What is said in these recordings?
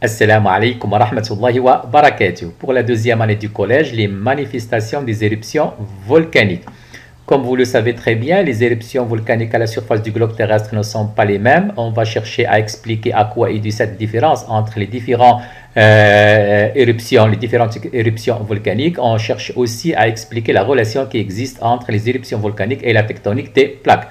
Assalamu alaikum wa rahmatullahi wa barakatuh. Pour la deuxième année du collège, les manifestations des éruptions volcaniques. Comme vous le savez très bien, les éruptions volcaniques à la surface du globe terrestre ne sont pas les mêmes. On va chercher à expliquer à quoi est due cette différence entre les différentes éruptions volcaniques. On cherche aussi à expliquer la relation qui existe entre les éruptions volcaniques et la tectonique des plaques.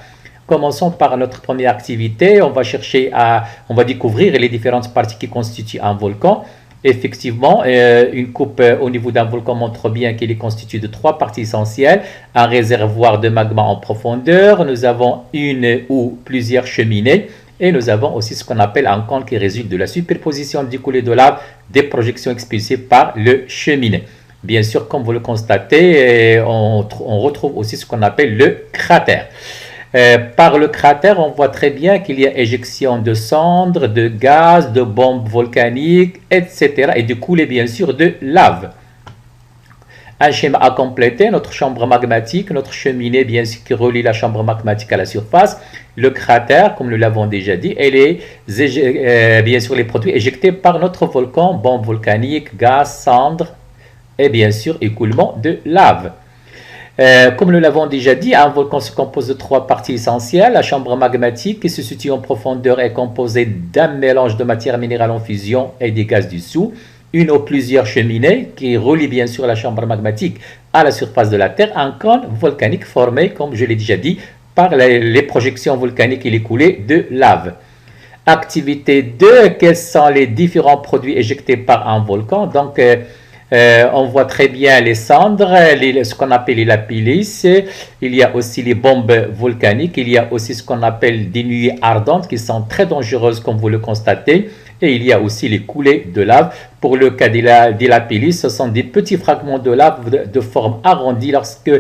Commençons par notre première activité. On va découvrir les différentes parties qui constituent un volcan. Effectivement, une coupe au niveau d'un volcan montre bien qu'il est constitué de trois parties essentielles. Un réservoir de magma en profondeur, nous avons une ou plusieurs cheminées et nous avons aussi ce qu'on appelle un cône qui résulte de la superposition du coulé de lave des projections expulsées par le cheminée. Bien sûr, comme vous le constatez, on retrouve aussi ce qu'on appelle le cratère. Par le cratère, on voit très bien qu'il y a éjection de cendres, de gaz, de bombes volcaniques, etc. et de coulées bien sûr de lave. Un schéma à compléter, notre chambre magmatique, notre cheminée bien sûr qui relie la chambre magmatique à la surface, le cratère, comme nous l'avons déjà dit, et bien sûr les produits éjectés par notre volcan, bombes volcaniques, gaz, cendres et bien sûr écoulement de lave. Comme nous l'avons déjà dit, un volcan se compose de trois parties essentielles. La chambre magmatique qui se situe en profondeur est composée d'un mélange de matière minérale en fusion et des gaz dissous. Une ou plusieurs cheminées qui relient bien sûr la chambre magmatique à la surface de la Terre. Un cône volcanique formé, comme je l'ai déjà dit, par les projections volcaniques et les coulées de lave. Activité 2, quels sont les différents produits éjectés par un volcan? Donc, on voit très bien les cendres, ce qu'on appelle les lapilis. Il y a aussi les bombes volcaniques. Il y a aussi ce qu'on appelle des nuées ardentes qui sont très dangereuses comme vous le constatez. Et il y a aussi les coulées de lave. Pour le cas des lapilis, ce sont des petits fragments de lave de forme arrondie. Lorsque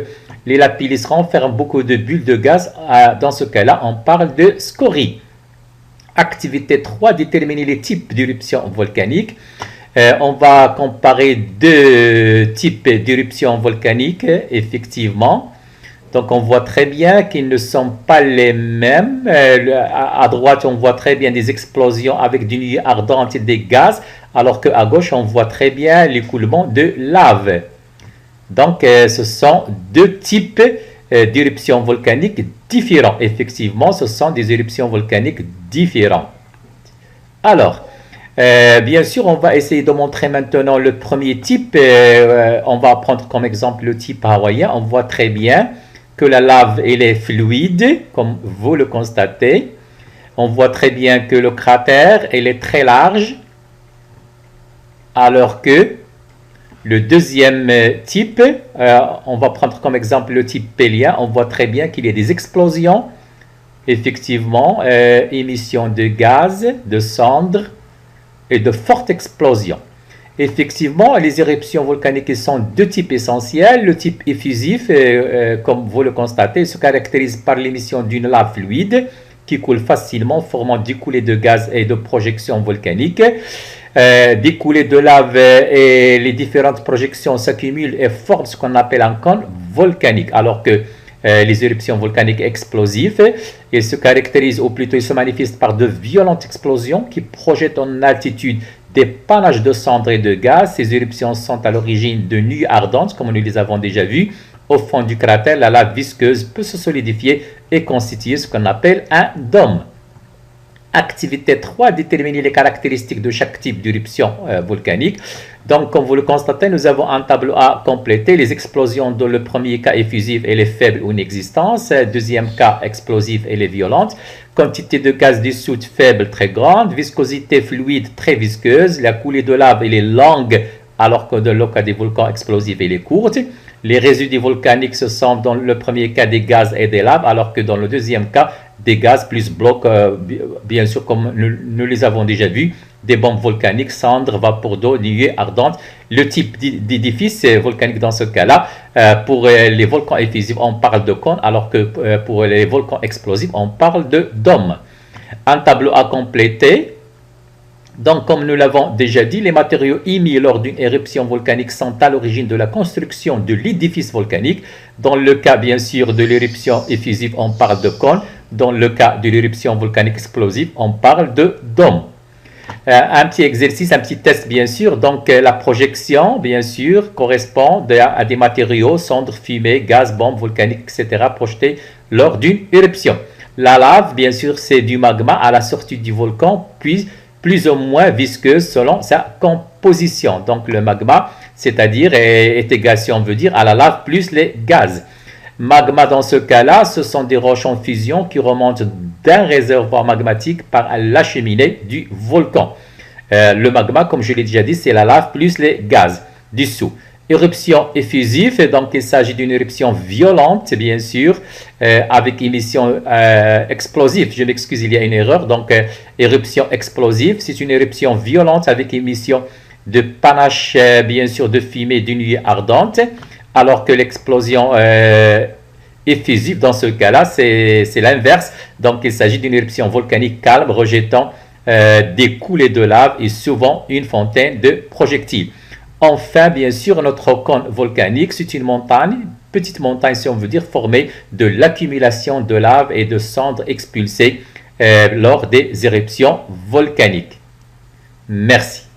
les lapilis renferment beaucoup de bulles de gaz, dans ce cas-là, on parle de scories. Activité 3, déterminer les types d'éruptions volcaniques. On va comparer deux types d'éruptions volcaniques, effectivement. Donc, on voit très bien qu'ils ne sont pas les mêmes. À droite, on voit très bien des explosions avec des nuées ardentes et des gaz, alors qu'à gauche, on voit très bien l'écoulement de lave. Donc, ce sont deux types d'éruptions volcaniques différents. Effectivement, ce sont des éruptions volcaniques différentes. Alors, bien sûr, on va essayer de montrer maintenant le premier type. On va prendre comme exemple le type hawaïen. On voit très bien que la lave elle est fluide, comme vous le constatez. On voit très bien que le cratère elle est très large, alors que le deuxième type, on va prendre comme exemple le type pélien. On voit très bien qu'il y a des explosions, effectivement, émission de gaz, de cendres, et de fortes explosions. Effectivement, les éruptions volcaniques sont deux types essentiels. Le type effusif, comme vous le constatez, se caractérise par l'émission d'une lave fluide qui coule facilement, formant des coulées de gaz et de projections volcaniques. Des coulées de lave et les différentes projections s'accumulent et forment ce qu'on appelle un cône volcanique, alors que les éruptions volcaniques explosives, ils se caractérisent, ou plutôt ils se manifestent par de violentes explosions qui projettent en altitude des panaches de cendres et de gaz. Ces éruptions sont à l'origine de nuées ardentes, comme nous les avons déjà vues. Au fond du cratère, la lave visqueuse peut se solidifier et constituer ce qu'on appelle un dôme. Activité 3, déterminer les caractéristiques de chaque type d'éruption volcanique. Donc, comme vous le constatez, nous avons un tableau à compléter. Les explosions dans le premier cas effusive, elle est faible ou inexistante. Deuxième cas, explosive, elle est violente. Quantité de gaz dissoute faible, très grande. Viscosité fluide, très visqueuse. La coulée de lave, elle est longue, alors que dans le cas des volcans explosifs, elle est courte. Les résidus volcaniques, ce sont dans le premier cas des gaz et des laves, alors que dans le deuxième cas, des gaz plus blocs, bien sûr, comme nous les avons déjà vus, des bombes volcaniques, cendres, vapeur d'eau, nuées ardentes. Le type d'édifice volcanique dans ce cas-là, pour les volcans effusifs, on parle de cône, alors que pour les volcans explosifs, on parle de dôme. Un tableau à compléter. Donc, comme nous l'avons déjà dit, les matériaux émis lors d'une éruption volcanique sont à l'origine de la construction de l'édifice volcanique. Dans le cas, bien sûr, de l'éruption effusive, on parle de cône. Dans le cas de l'éruption volcanique explosive, on parle de dôme. Un petit exercice, un petit test bien sûr. Donc la projection bien sûr correspond à des matériaux, cendres, fumée, gaz, bombes volcaniques, etc. projetés lors d'une éruption. La lave bien sûr c'est du magma à la sortie du volcan, puis plus ou moins visqueuse selon sa composition. Donc le magma, c'est-à-dire est égal, si on veut dire, à la lave plus les gaz. Magma dans ce cas-là, ce sont des roches en fusion qui remontent d'un réservoir magmatique par la cheminée du volcan. Le magma, comme je l'ai déjà dit, c'est la lave plus les gaz dissous. Éruption effusive, donc il s'agit d'une éruption violente, bien sûr, avec émission explosive. Je m'excuse, il y a une erreur. Donc, éruption explosive, c'est une éruption violente avec émission de panache, bien sûr, de fumée d'une nuit ardente, alors que l'explosion effusive, dans ce cas-là, c'est l'inverse. Donc, il s'agit d'une éruption volcanique calme, rejetant des coulées de lave et souvent une fontaine de projectiles. Enfin, bien sûr, notre cône volcanique, c'est une montagne, petite montagne si on veut dire, formée de l'accumulation de lave et de cendres expulsées lors des éruptions volcaniques. Merci.